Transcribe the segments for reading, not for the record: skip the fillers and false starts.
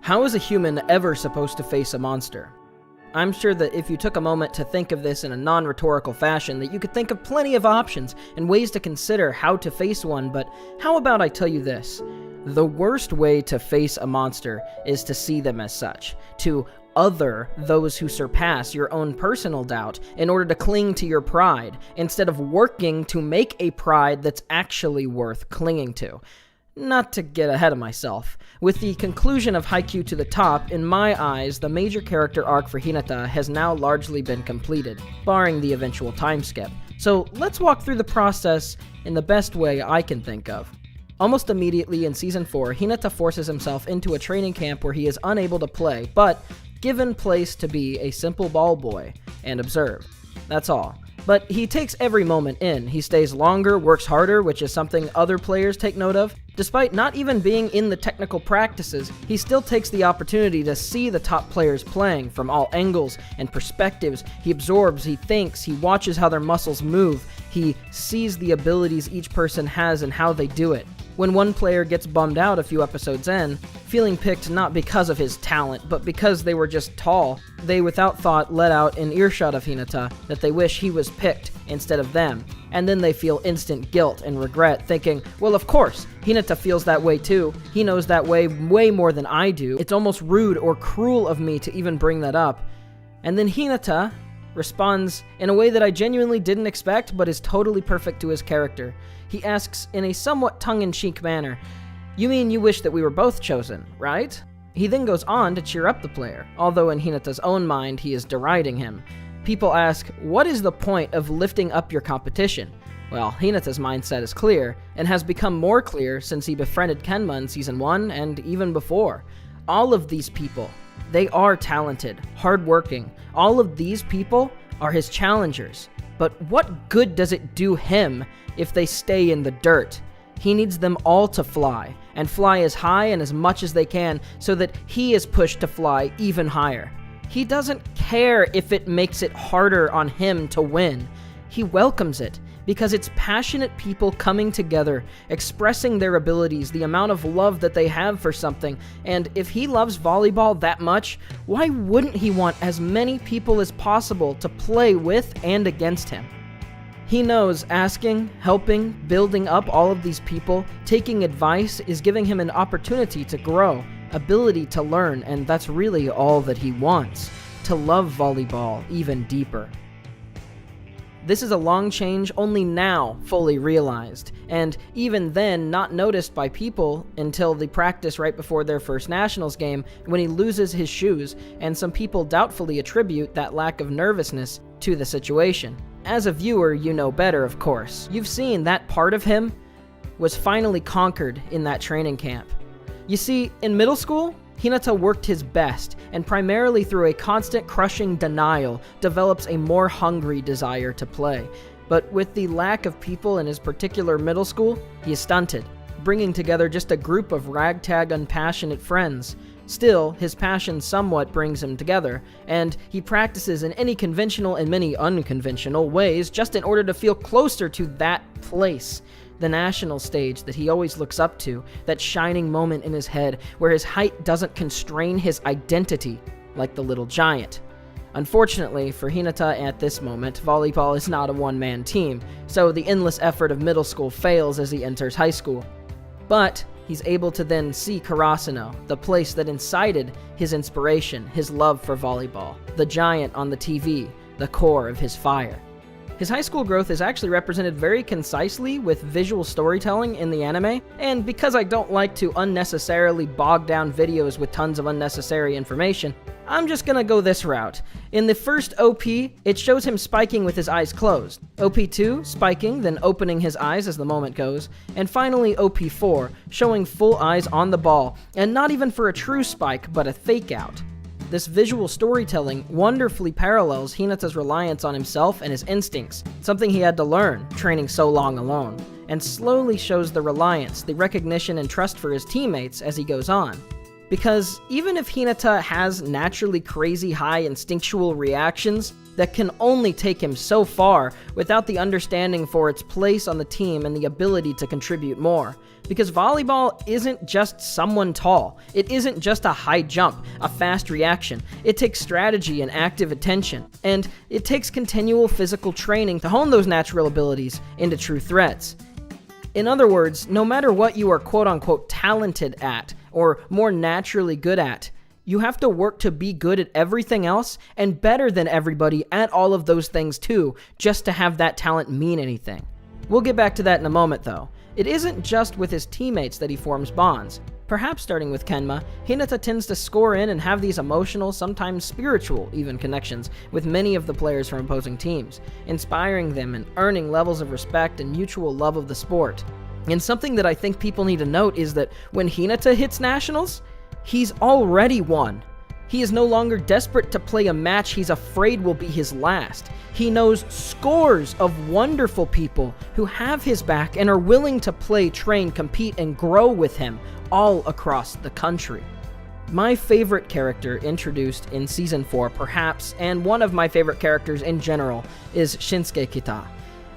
How is a human ever supposed to face a monster? I'm sure that if you took a moment to think of this in a non-rhetorical fashion, that you could think of plenty of options and ways to consider how to face one, but how about I tell you this? The worst way to face a monster is to see them as such, to other those who surpass your own personal doubt in order to cling to your pride, instead of working to make a pride that's actually worth clinging to. Not to get ahead of myself, with the conclusion of Haikyuu to the top, in my eyes, the major character arc for Hinata has now largely been completed, barring the eventual time skip. So let's walk through the process in the best way I can think of. Almost immediately in Season 4, Hinata forces himself into a training camp where he is unable to play, but given place to be a simple ball boy and observe. That's all. But he takes every moment in. He stays longer, works harder, which is something other players take note of. Despite not even being in the technical practices, he still takes the opportunity to see the top players playing from all angles and perspectives. He absorbs, he thinks, he watches how their muscles move. He sees the abilities each person has and how they do it. When one player gets bummed out a few episodes in, feeling picked not because of his talent, but because they were just tall, they without thought let out in earshot of Hinata that they wish he was picked instead of them. And then they feel instant guilt and regret, thinking, well, of course, Hinata feels that way too. He knows that way more than I do. It's almost rude or cruel of me to even bring that up. And then Hinata responds in a way that I genuinely didn't expect, but is totally perfect to his character. He asks in a somewhat tongue-in-cheek manner, "You mean you wish that we were both chosen, right?" He then goes on to cheer up the player, although in Hinata's own mind he is deriding him. People ask, what is the point of lifting up your competition? Well, Hinata's mindset is clear, and has become more clear since he befriended Kenma in Season 1 and even before. All of these people, they are talented, hardworking. All of these people are his challengers. But what good does it do him if they stay in the dirt? He needs them all to fly, and fly as high and as much as they can, so that he is pushed to fly even higher. He doesn't care if it makes it harder on him to win. He welcomes it, because it's passionate people coming together, expressing their abilities, the amount of love that they have for something, and if he loves volleyball that much, why wouldn't he want as many people as possible to play with and against him? He knows asking, helping, building up all of these people, taking advice is giving him an opportunity to grow, ability to learn, and that's really all that he wants, to love volleyball even deeper. This is a long change only now fully realized, and even then not noticed by people until the practice right before their first nationals game when he loses his shoes, and some people doubtfully attribute that lack of nervousness to the situation. As a viewer, you know better, of course. You've seen that part of him was finally conquered in that training camp. You see, in middle school, Hinata worked his best, and primarily through a constant crushing denial, develops a more hungry desire to play. But with the lack of people in his particular middle school, he is stunted, bringing together just a group of ragtag unpassionate friends. Still, his passion somewhat brings him together, and he practices in any conventional and many unconventional ways just in order to feel closer to that place. The national stage that he always looks up to, that shining moment in his head where his height doesn't constrain his identity like the little giant. Unfortunately for Hinata at this moment, volleyball is not a one-man team, so the endless effort of middle school fails as he enters high school. But he's able to then see Karasuno, the place that incited his inspiration, his love for volleyball, the giant on the TV, the core of his fire. His high school growth is actually represented very concisely with visual storytelling in the anime, and because I don't like to unnecessarily bog down videos with tons of unnecessary information, I'm just gonna go this route. In the first OP, it shows him spiking with his eyes closed. OP2, spiking, then opening his eyes as the moment goes, and finally OP4, showing full eyes on the ball, and not even for a true spike, but a fake out. This visual storytelling wonderfully parallels Hinata's reliance on himself and his instincts, something he had to learn, training so long alone, and slowly shows the reliance, the recognition and trust for his teammates as he goes on. Because even if Hinata has naturally crazy high instinctual reactions that can only take him so far without the understanding for its place on the team and the ability to contribute more, Because volleyball isn't just someone tall. It isn't just a high jump, a fast reaction. It takes strategy and active attention. And it takes continual physical training to hone those natural abilities into true threats. In other words, no matter what you are quote-unquote talented at, or more naturally good at, you have to work to be good at everything else and better than everybody at all of those things too, just to have that talent mean anything. We'll get back to that in a moment though. It isn't just with his teammates that he forms bonds. Perhaps starting with Kenma, Hinata tends to score in and have these emotional, sometimes spiritual even connections with many of the players from opposing teams, inspiring them and earning levels of respect and mutual love of the sport. And something that I think people need to note is that when Hinata hits nationals, he's already won. He is no longer desperate to play a match he's afraid will be his last. He knows scores of wonderful people who have his back and are willing to play, train, compete, and grow with him all across the country. My favorite character introduced in Season 4, perhaps, and one of my favorite characters in general, is Shinsuke Kita,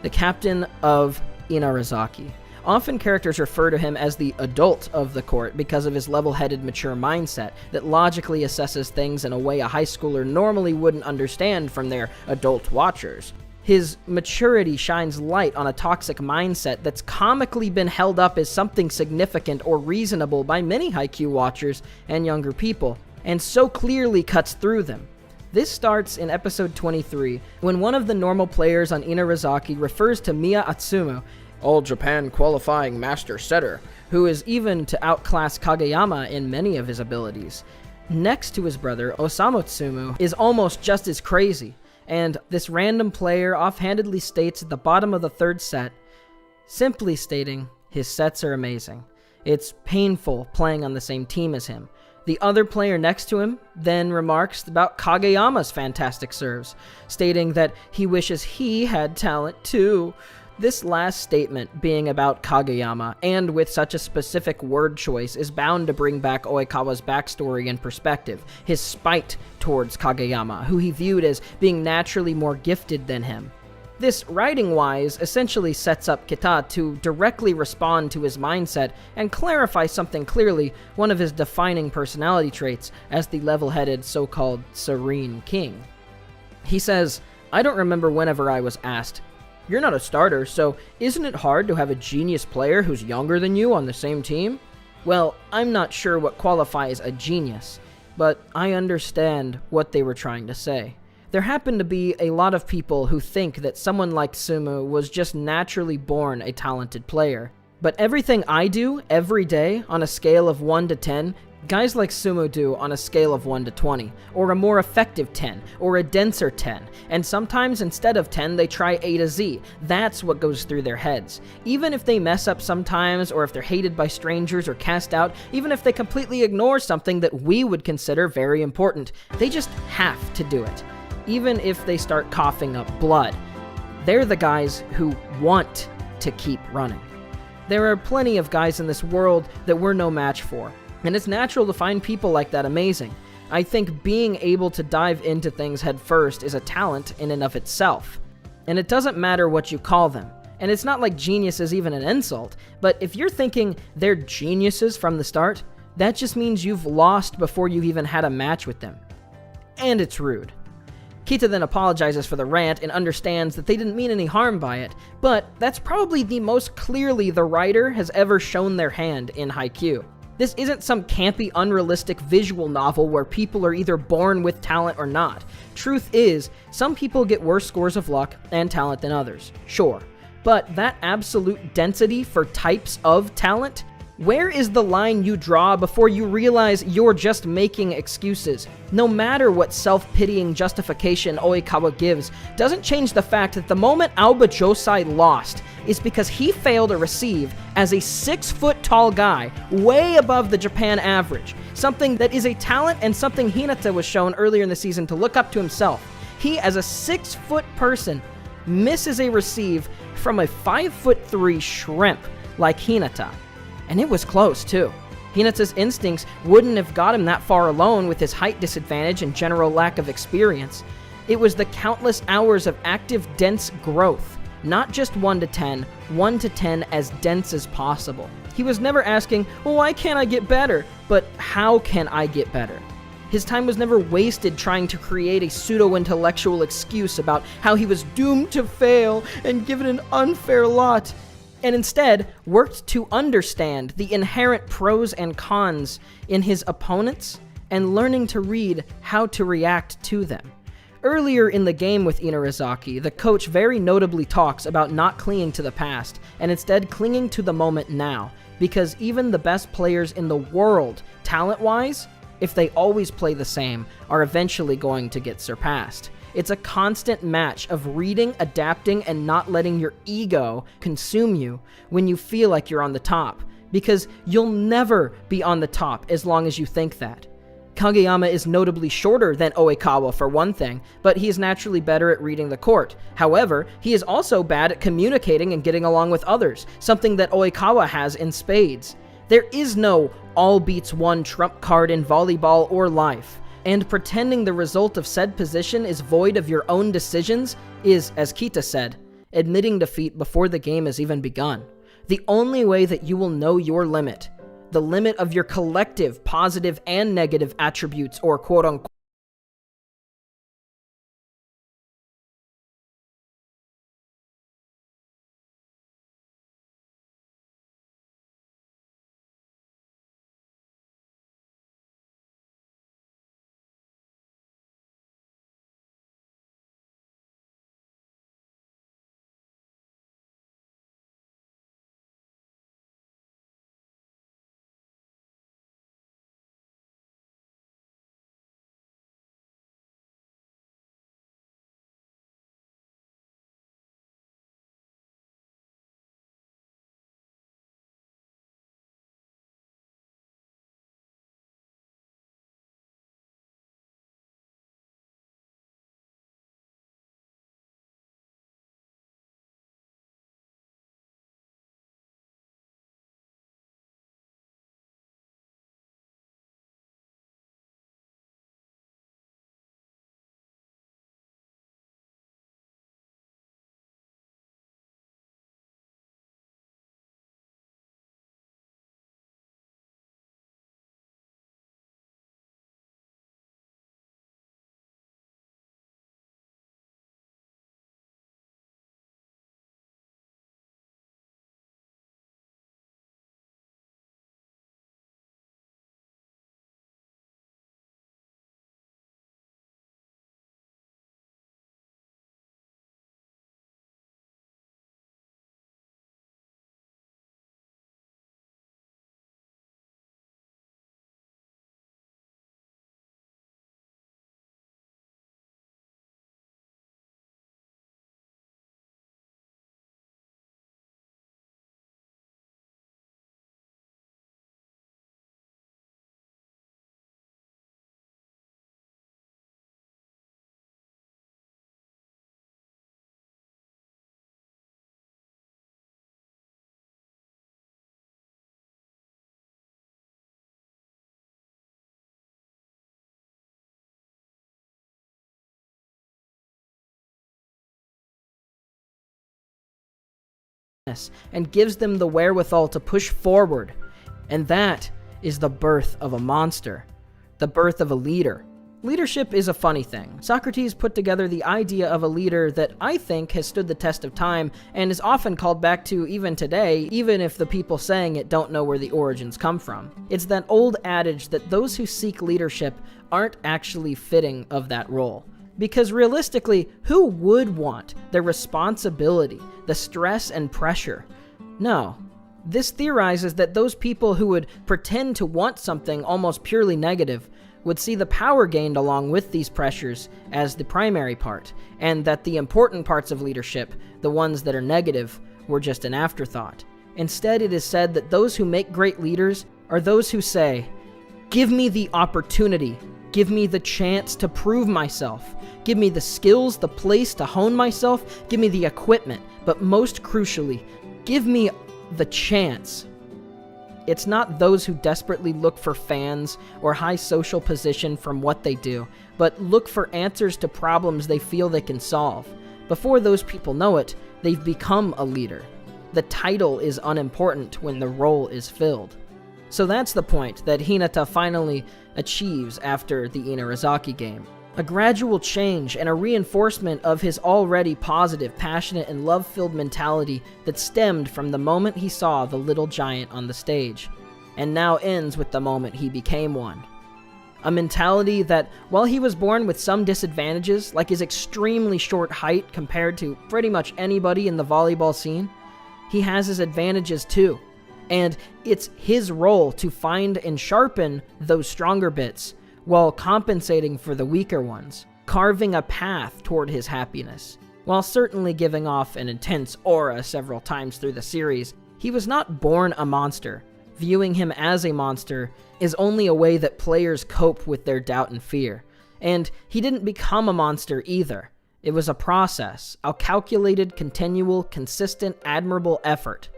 the captain of Inarizaki. Often characters refer to him as the adult of the court because of his level-headed, mature mindset that logically assesses things in a way a high schooler normally wouldn't understand from their adult watchers. His maturity shines light on a toxic mindset that's comically been held up as something significant or reasonable by many Haikyuu watchers and younger people, and so clearly cuts through them. This starts in episode 23, when one of the normal players on Inarizaki refers to Miya Atsumu, All Japan qualifying master setter, who is even to outclass Kageyama in many of his abilities. Next to his brother, Osamu Tsumu is almost just as crazy, and this random player offhandedly states at the bottom of the third set, simply stating, his sets are amazing. It's painful playing on the same team as him. The other player next to him then remarks about Kageyama's fantastic serves, stating that he wishes he had talent too. This last statement being about Kageyama, and with such a specific word choice, is bound to bring back Oikawa's backstory and perspective, his spite towards Kageyama, who he viewed as being naturally more gifted than him. This, writing-wise, essentially sets up Kita to directly respond to his mindset and clarify something clearly, one of his defining personality traits, as the level-headed, so-called serene king. He says, "I don't remember whenever I was asked, 'You're not a starter, so isn't it hard to have a genius player who's younger than you on the same team?' Well, I'm not sure what qualifies a genius, but I understand what they were trying to say. There happen to be a lot of people who think that someone like Tsumu was just naturally born a talented player. But everything I do every day on a scale of 1 to 10, guys like Tsumu do on a scale of 1 to 20, or a more effective 10, or a denser 10, and sometimes instead of 10 they try A to Z. That's what goes through their heads. Even if they mess up sometimes, or if they're hated by strangers or cast out, even if they completely ignore something that we would consider very important, they just have to do it. Even if they start coughing up blood. They're the guys who want to keep running. There are plenty of guys in this world that we're no match for, and it's natural to find people like that amazing. I think being able to dive into things head first is a talent in and of itself. And it doesn't matter what you call them. And it's not like genius is even an insult, but if you're thinking they're geniuses from the start, that just means you've lost before you've even had a match with them. And it's rude. Kita then apologizes for the rant and understands that they didn't mean any harm by it, but that's probably the most clearly the writer has ever shown their hand in Haikyuu. This isn't some campy, unrealistic visual novel where people are either born with talent or not. Truth is, some people get worse scores of luck and talent than others, sure. But that absolute density for types of talent? Where is the line you draw before you realize you're just making excuses? No matter what self-pitying justification Oikawa gives, doesn't change the fact that the moment Aoba Josai lost is because he failed to receive as a 6-foot-tall guy, way above the Japan average. Something that is a talent and something Hinata was shown earlier in the season to look up to himself. He, as a 6-foot person, misses a receive from a 5'3" shrimp like Hinata. And it was close, too. Hinata's instincts wouldn't have got him that far alone with his height disadvantage and general lack of experience. It was the countless hours of active, dense growth, Not just 1 to 10, 1 to 10 as dense as possible. He was never asking, well, why can't I get better? But how can I get better? His time was never wasted trying to create a pseudo-intellectual excuse about how he was doomed to fail and given an unfair lot, and instead worked to understand the inherent pros and cons in his opponents and learning to read how to react to them. Earlier in the game with Inarizaki, the coach very notably talks about not clinging to the past and instead clinging to the moment now, because even the best players in the world, talent-wise, if they always play the same, are eventually going to get surpassed. It's a constant match of reading, adapting, and not letting your ego consume you when you feel like you're on the top, because you'll never be on the top as long as you think that. Kageyama is notably shorter than Oikawa for one thing, but he is naturally better at reading the court. However, he is also bad at communicating and getting along with others, something that Oikawa has in spades. There is no all beats one trump card in volleyball or life, and pretending the result of said position is void of your own decisions is, as Kita said, admitting defeat before the game has even begun. The only way that you will know your limit, the limit of your collective positive and negative attributes or quote-unquote and gives them the wherewithal to push forward. And that is the birth of a monster, the birth of a leader. Leadership is a funny thing. Socrates put together the idea of a leader that I think has stood the test of time and is often called back to even today, even if the people saying it don't know where the origins come from. It's that old adage that those who seek leadership aren't actually fitting of that role. Because realistically, who would want the responsibility, the stress and pressure? No. This theorizes that those people who would pretend to want something almost purely negative would see the power gained along with these pressures as the primary part, and that the important parts of leadership, the ones that are negative, were just an afterthought. Instead, it is said that those who make great leaders are those who say, "Give me the opportunity. Give me the chance to prove myself. Give me the skills, the place to hone myself. Give me the equipment. But most crucially, give me the chance." It's not those who desperately look for fans or high social position from what they do, but look for answers to problems they feel they can solve. Before those people know it, they've become a leader. The title is unimportant when the role is filled. So that's the point that Hinata finally achieves after the Inarizaki game. A gradual change and a reinforcement of his already positive, passionate, and love-filled mentality that stemmed from the moment he saw the little giant on the stage, and now ends with the moment he became one. A mentality that, while he was born with some disadvantages, like his extremely short height compared to pretty much anybody in the volleyball scene, he has his advantages too. And it's his role to find and sharpen those stronger bits, while compensating for the weaker ones, carving a path toward his happiness. While certainly giving off an intense aura several times through the series, he was not born a monster. Viewing him as a monster is only a way that players cope with their doubt and fear. And he didn't become a monster either. It was a process, a calculated, continual, consistent, admirable effort.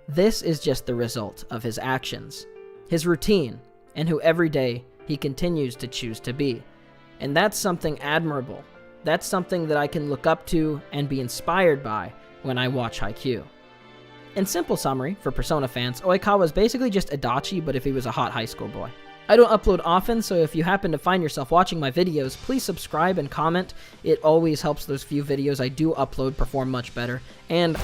This is just the result of his actions, his routine, and who every day he continues to choose to be. And that's something admirable. That's something that I can look up to and be inspired by when I watch Haikyuu. In simple summary, for Persona fans, Oikawa is basically just Adachi, but if he was a hot high school boy. I don't upload often, so if you happen to find yourself watching my videos, please subscribe and comment. It always helps those few videos I do upload perform much better. And